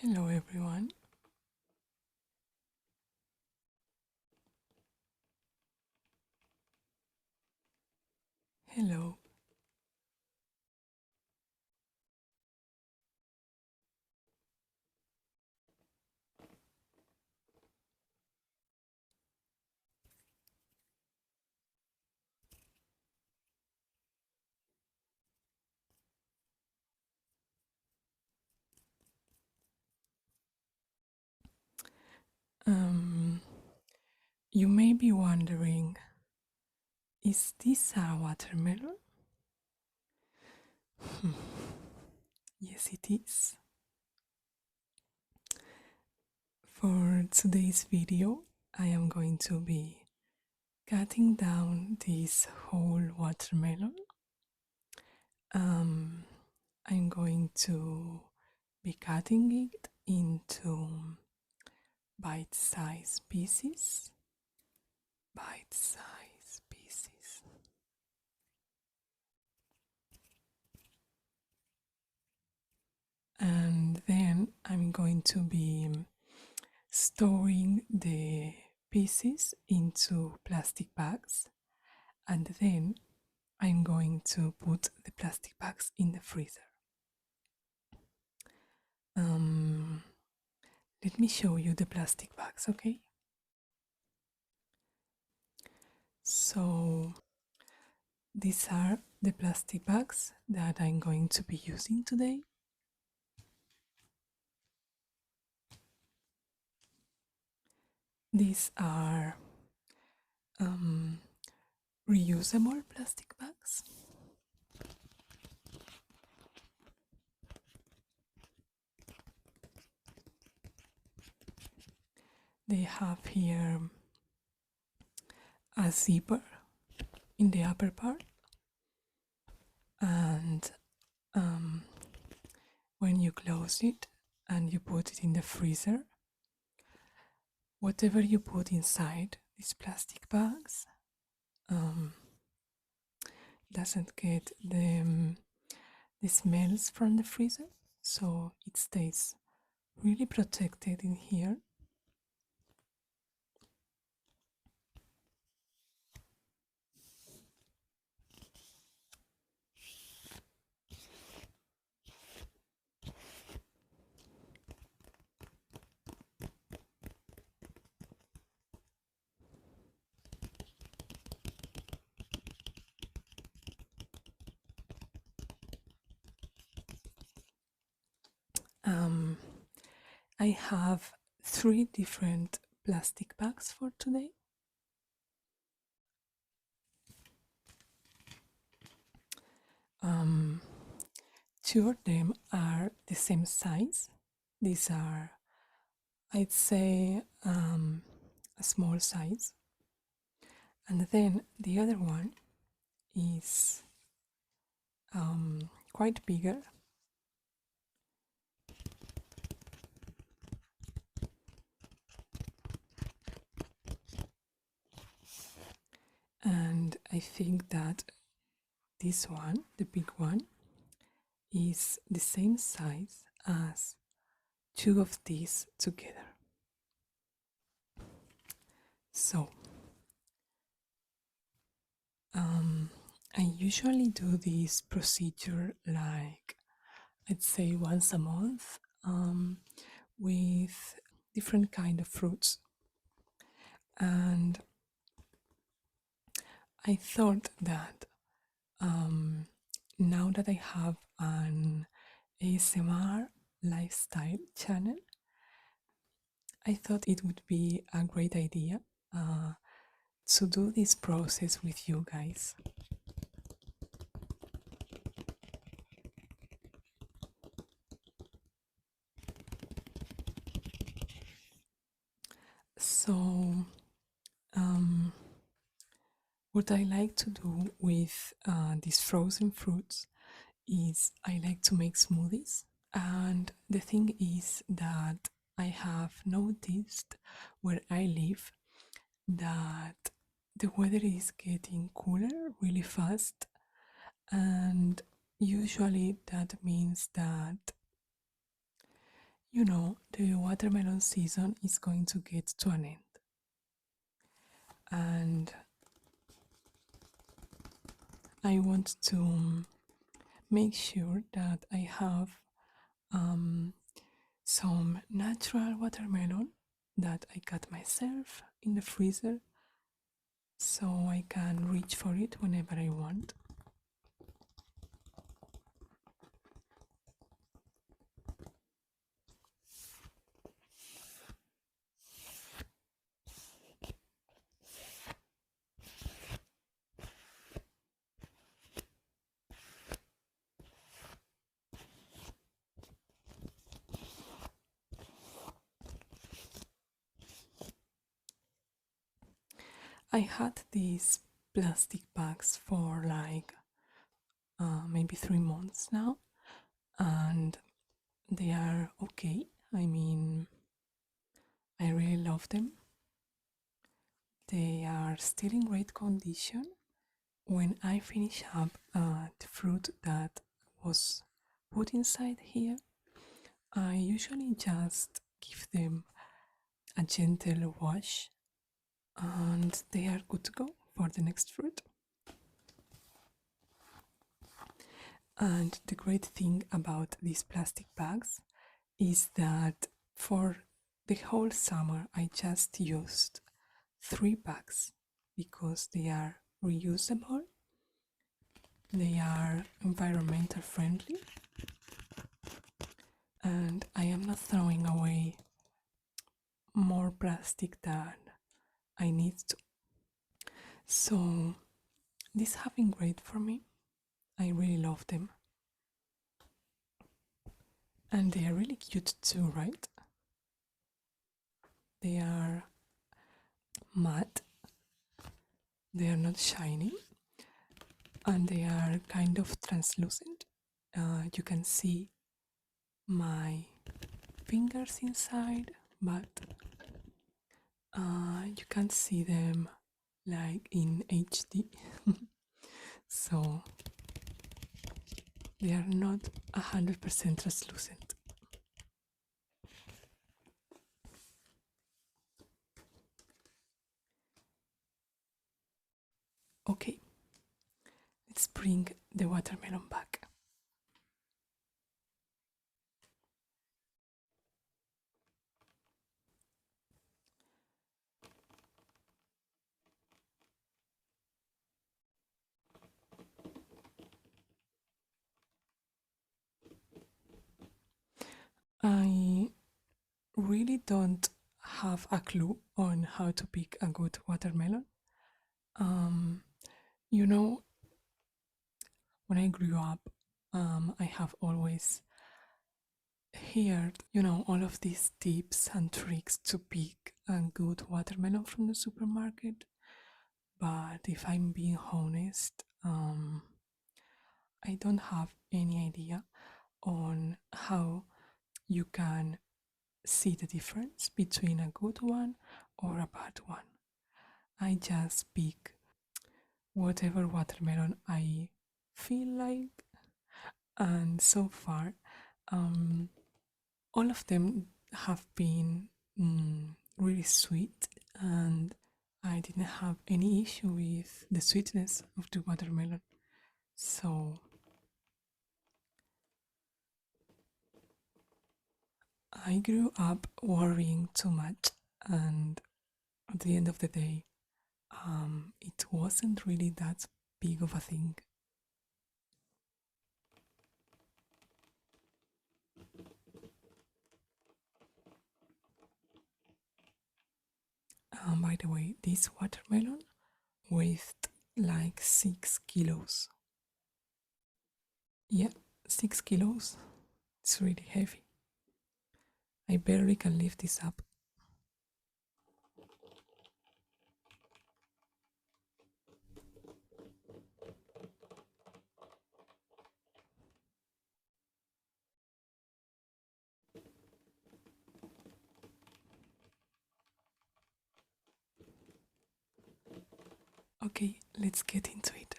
Hello everyone. Hello. Um, you may be wondering, is this a watermelon? Yes, it is. For today's video, I am going to be cutting down this whole watermelon. Um, I'm going to be cutting it into bite-sized pieces. Bite-sized pieces. And then I'm going to be storing the pieces into plastic bags, and then I'm going to put the plastic bags in the freezer. Um, Let me show you the plastic bags, okay? So these are the plastic bags that I'm going to be using today. These are reusable plastic bags. They have here a zipper in the upper part, and when you close it and you put it in the freezer, whatever you put inside these plastic bags doesn't get the smells from the freezer, so it stays really protected in here. Um, I have 3 different plastic bags for today. Um, 2 of them are the same size. These are, I'd say, a small size. And then the other one is quite bigger. And I think that this one, the big one, is the same size as 2 of these together. So I usually do this procedure like I'd say once a month with different kind of fruits. And I thought that now that I have an ASMR lifestyle channel, I thought it would be a great idea to do this process with you guys. So, what I like to do with these frozen fruits is I like to make smoothies. And the thing is that I have noticed where I live that the weather is getting cooler really fast, and usually that means that the watermelon season is going to get to an end. And I want to make sure that I have um, some natural watermelon that I cut myself in the freezer so I can reach for it whenever I want. I had these plastic bags for like maybe 3 months now, and they are okay. I mean, I really love them. They are still in great condition. When I finish up the fruit that was put inside here, I usually just give them a gentle wash and they are good to go for the next fruit. And the great thing about these plastic bags is that for the whole summer I just used 3 bags because they are reusable, they are environmental friendly, and I am not throwing away more plastic than I need to. So these have been great for me. I really love them. And they are really cute too, right? They are matte, they are not shiny, and they are kind of translucent. You can see my fingers inside, but you can't see them like in HD. So they are not 100% translucent. Okay, let's bring the watermelon back. I really don't have a clue on how to pick a good watermelon. Um, you know, when I grew up, I have always heard, all of these tips and tricks to pick a good watermelon from the supermarket. But if I'm being honest, I don't have any idea on how you can see the difference between a good one or a bad one. I just pick whatever watermelon I feel like, and so far, um, all of them have been really sweet, and I didn't have any issue with the sweetness of the watermelon. So I grew up worrying too much, and at the end of the day, it wasn't really that big of a thing. By the way, this watermelon weighed like 6 kilos. Yeah, 6 kilos. It's really heavy. I barely can lift this up. Okay, let's get into it.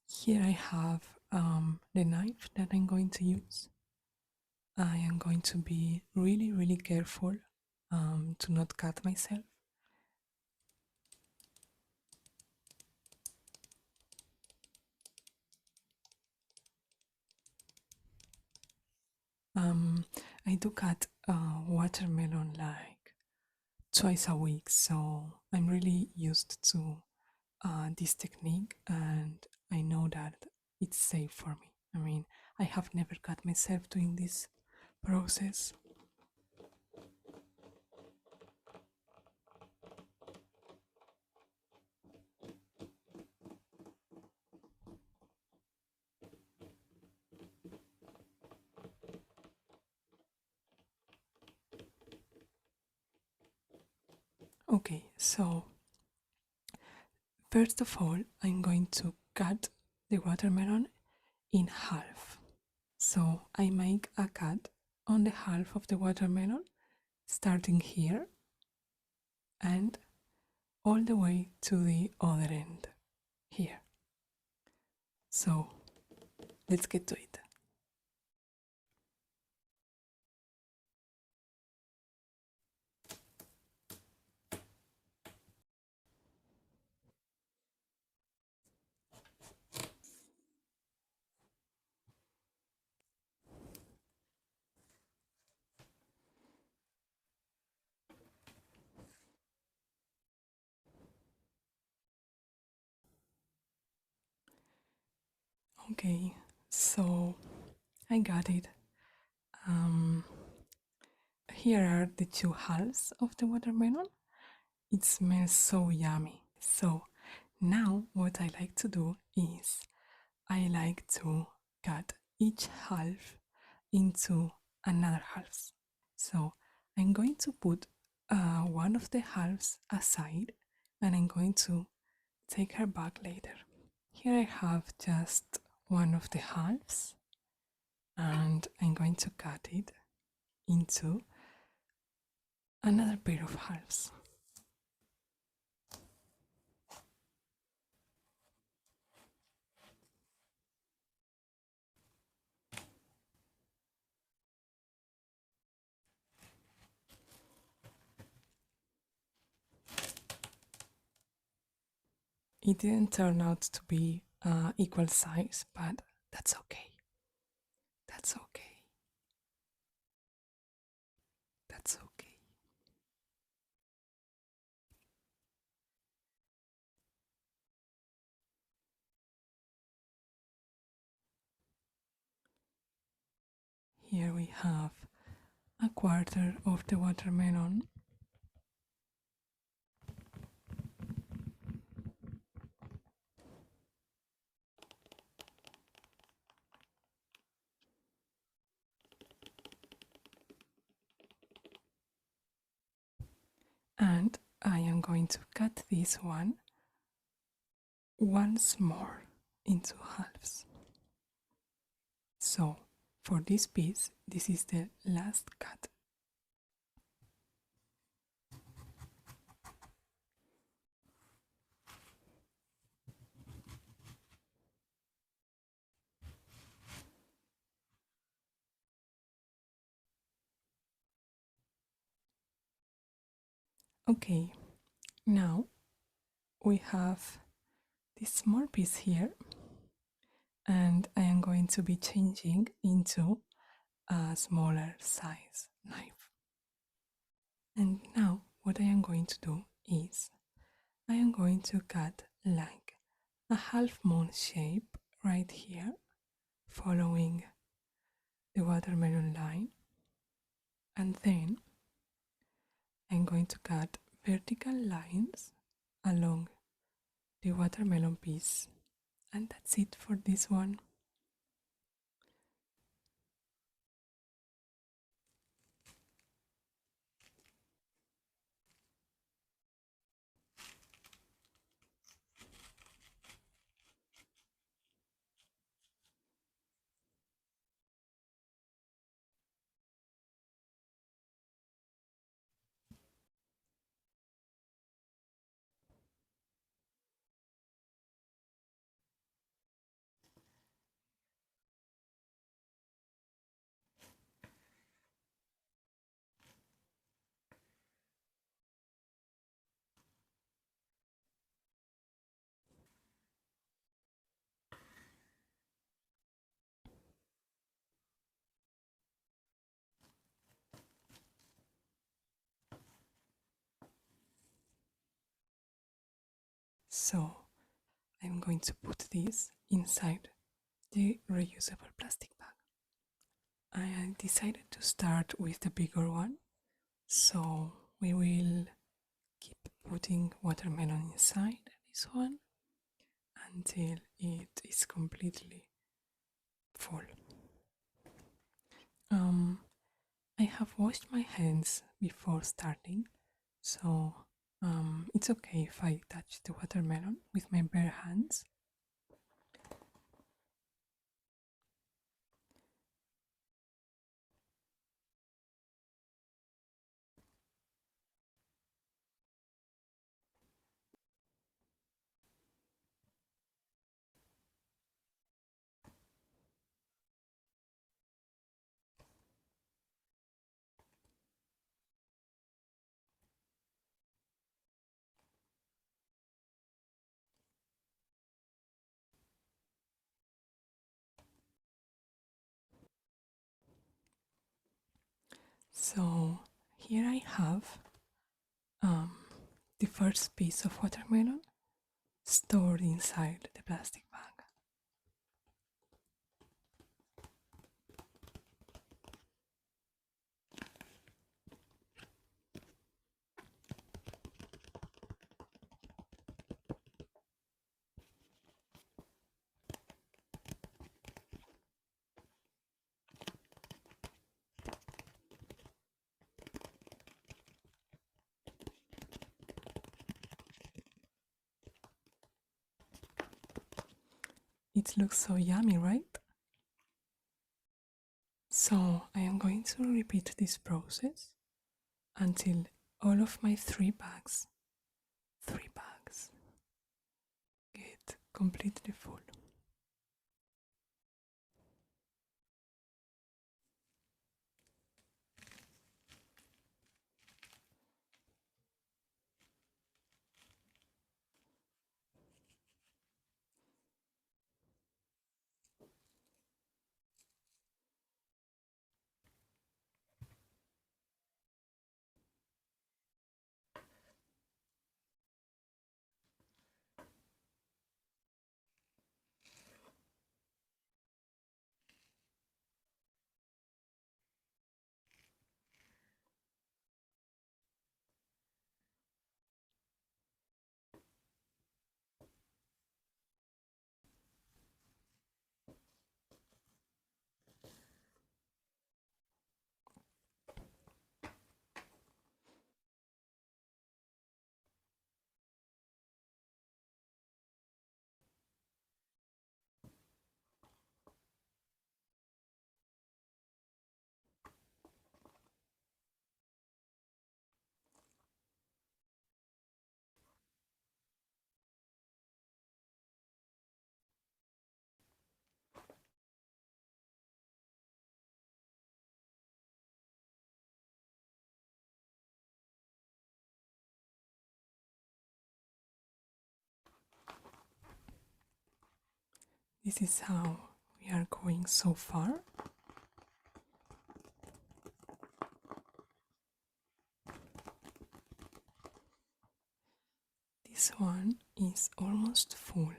Here I have the knife that I'm going to use, I am going to be really, really careful to not cut myself. Um, I do cut watermelon like twice a week, so I'm really used to this technique, and I know that it's safe for me. I mean, I have never cut myself doing this process. Okay, so first of all, I'm going to cut the watermelon in half. So I make a cut on the half of the watermelon, starting here and all the way to the other end here. So let's get to it. Okay, so I got it. Um, Here are the two halves of the watermelon. It smells so yummy. So now what I like to do is I like to cut each half into another half. So I'm going to put one of the halves aside and I'm going to take her back later. Here I have just one of the halves and I'm going to cut it into another pair of halves. It didn't turn out to be equal size, but that's okay. That's okay. That's okay. Here we have a quarter of the watermelon. And I am going to cut this one once more into halves. So for this piece, this is the last cut. Okay, now we have this small piece here, and I am going to be changing into a smaller size knife. And now what I am going to do is I am going to cut like a half moon shape right here, following the watermelon line, and then I'm going to cut vertical lines along the watermelon piece, and that's it for this one. So I'm going to put this inside the reusable plastic bag. I decided to start with the bigger one, so we will keep putting watermelon inside this one until it is completely full. Um, I have washed my hands before starting, so it's okay if I touch the watermelon with my bare hands. So here I have um, the first piece of watermelon stored inside the plastic bag. It looks so yummy, right? So I am going to repeat this process until all of my three bags get completely full. This is how we are going so far. This one is almost full.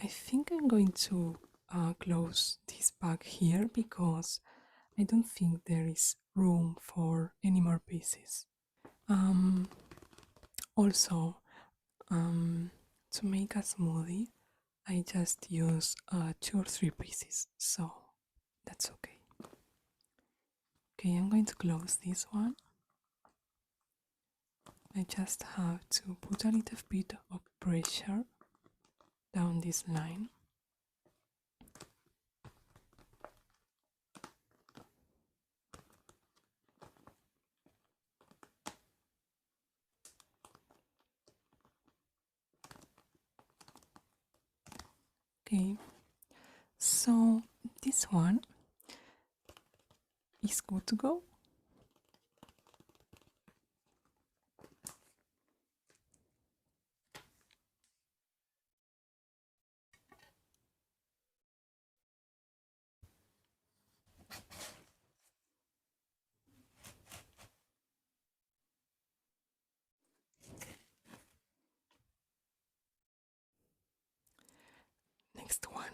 I think I'm going to close this bag here because I don't think there is room for any more pieces. Also, to make a smoothie, I just use 2 or 3 pieces, so that's okay. Okay, I'm going to close this one. I just have to put a little bit of pressure down this line. Okay, so this one is good to go. next one.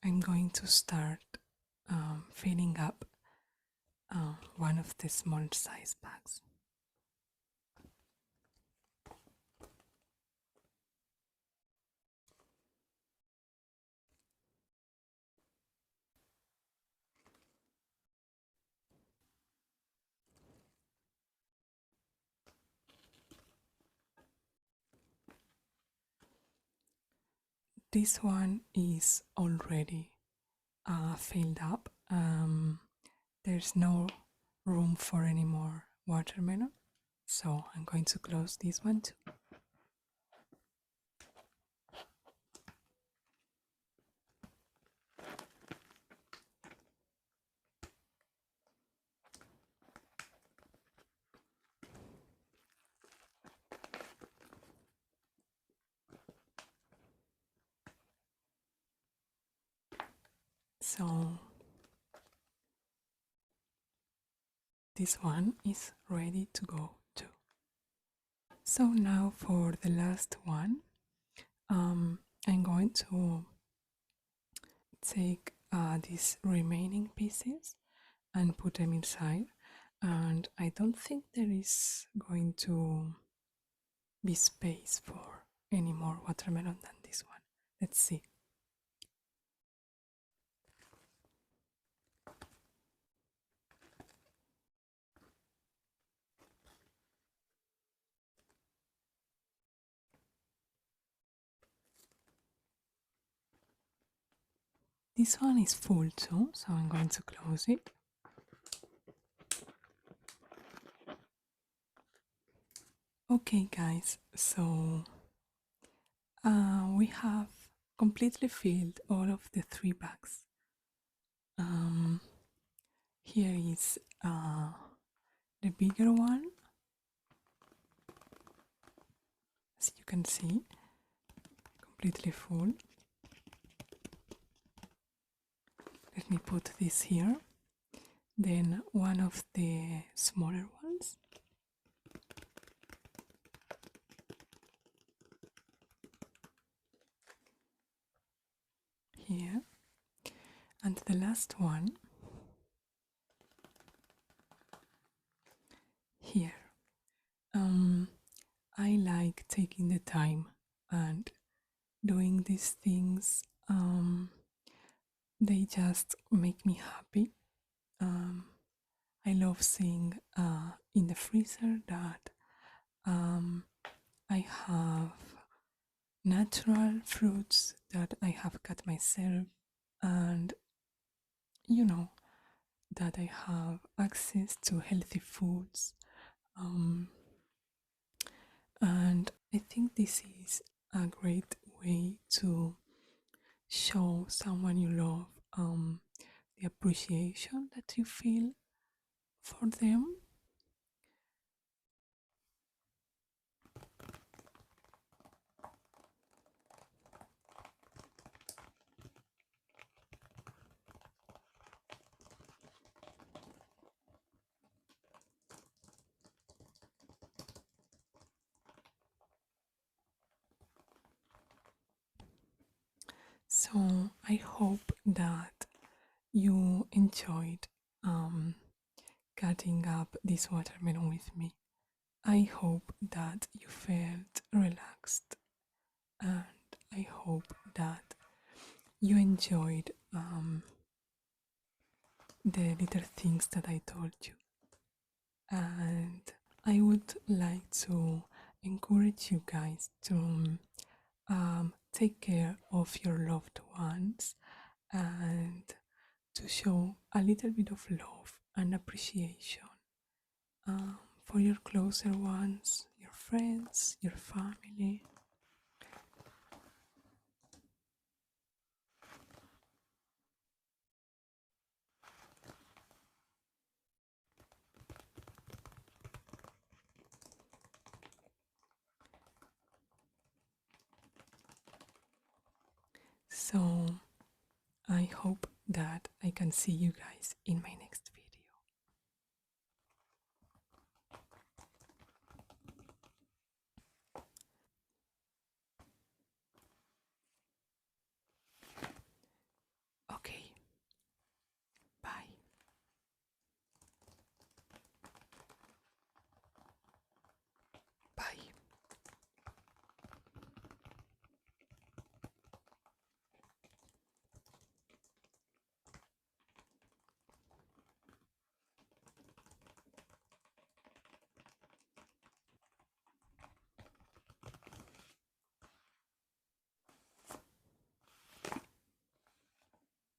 I'm going to start filling up one of the small size bags. This one is already filled up. There's no room for any more watermelon, so I'm going to close this one too. So this one is ready to go too. So now for the last one, I'm going to take these remaining pieces and put them inside, and I don't think there is going to be space for any more watermelon than this one. Let's see. This one is full too, so I'm going to close it. Okay guys, so we have completely filled all of the 3 bags. Here is the bigger one, as you can see, completely full. Let me put this here. Then one of the smaller ones. Here. And the last one here. I like taking the time and doing these things. They just make me happy. I love seeing in the freezer that I have natural fruits that I have cut myself, and that I have access to healthy foods. And I think this is a great way to show someone you love the appreciation that you feel for them. So I hope that you enjoyed cutting up this watermelon with me. I hope that you felt relaxed, and I hope that you enjoyed the little things that I told you. And I would like to encourage you guys to take care of your loved ones and to show a little bit of love and appreciation for your closer ones, your friends, your family. So I hope that I can see you guys in my next